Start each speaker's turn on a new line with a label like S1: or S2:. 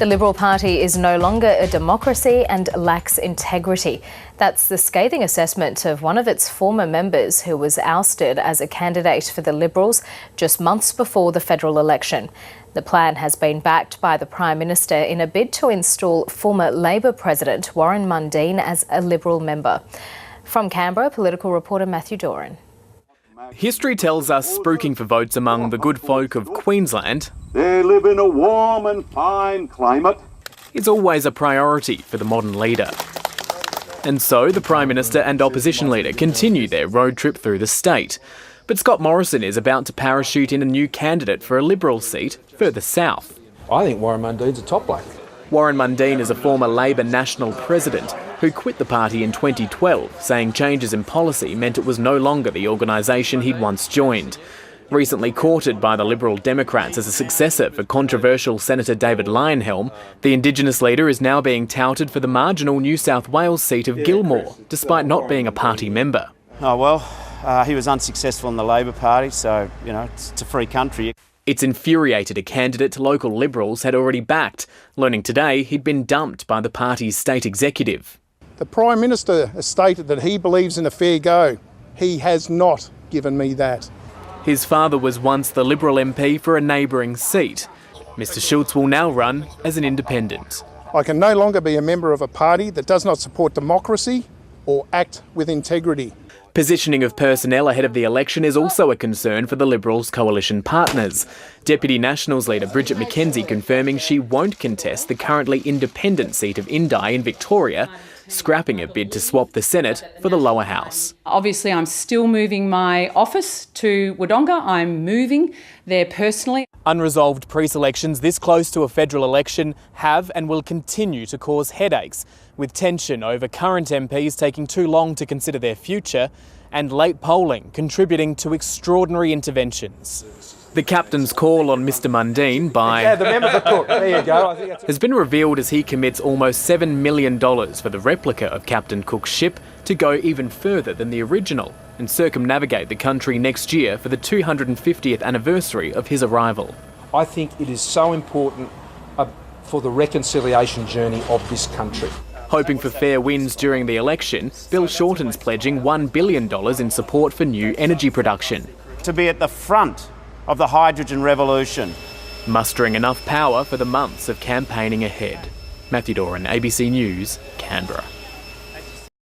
S1: The Liberal Party is no longer a democracy and lacks integrity. That's the scathing assessment of one of its former members who was ousted as a candidate for the Liberals just months before the federal election. The plan has been backed by the Prime Minister in a bid to install former Labor President Warren Mundine as a Liberal member. From Canberra, political reporter Matthew Doran.
S2: History tells us spruiking for votes among the good folk of Queensland,
S3: they live in a warm and fine climate,
S2: is always a priority for the modern leader. And so the Prime Minister and opposition leader continue their road trip through the state. But Scott Morrison is about to parachute in a new candidate for a Liberal seat further south.
S4: I think Warren Mundine's a top bloke.
S2: Warren Mundine is a former Labor national president who quit the party in 2012, saying changes in policy meant it was no longer the organisation he'd once joined. Recently courted by the Liberal Democrats as a successor for controversial Senator David Leyonhjelm, the Indigenous leader is now being touted for the marginal New South Wales seat of Gilmore, despite not being a party member.
S5: Oh well, he was unsuccessful in the Labor Party, so, you know, it's a free country.
S2: It's infuriated a candidate local Liberals had already backed, learning today he'd been dumped by the party's state executive.
S6: The Prime Minister has stated that he believes in a fair go. He has not given me that.
S2: His father was once the Liberal MP for a neighbouring seat. Mr Schultz will now run as an independent.
S6: I can no longer be a member of a party that does not support democracy or act with integrity.
S2: Positioning of personnel ahead of the election is also a concern for the Liberals' coalition partners. Deputy Nationals leader Bridget McKenzie confirming she won't contest the currently independent seat of Nyunggai in Victoria, scrapping a bid to swap the Senate for the lower house.
S7: Obviously, I'm still moving my office to Wodonga. I'm moving there personally.
S2: Unresolved pre-selections this close to a federal election have and will continue to cause headaches, with tension over current MPs taking too long to consider their future and late polling contributing to extraordinary interventions. The captain's call on Mr Mundine by
S4: the member for Cook. There you go.
S2: has been revealed as he commits almost $7 million for the replica of Captain Cook's ship to go even further than the original and circumnavigate the country next year for the 250th anniversary of his arrival.
S4: I think it is so important for the reconciliation journey of this country.
S2: Hoping for fair winds during the election, Bill Shorten's pledging $1 billion in support for new energy production.
S5: To be at the front of the hydrogen revolution.
S2: Mustering enough power for the months of campaigning ahead. Matthew Doran, ABC News, Canberra.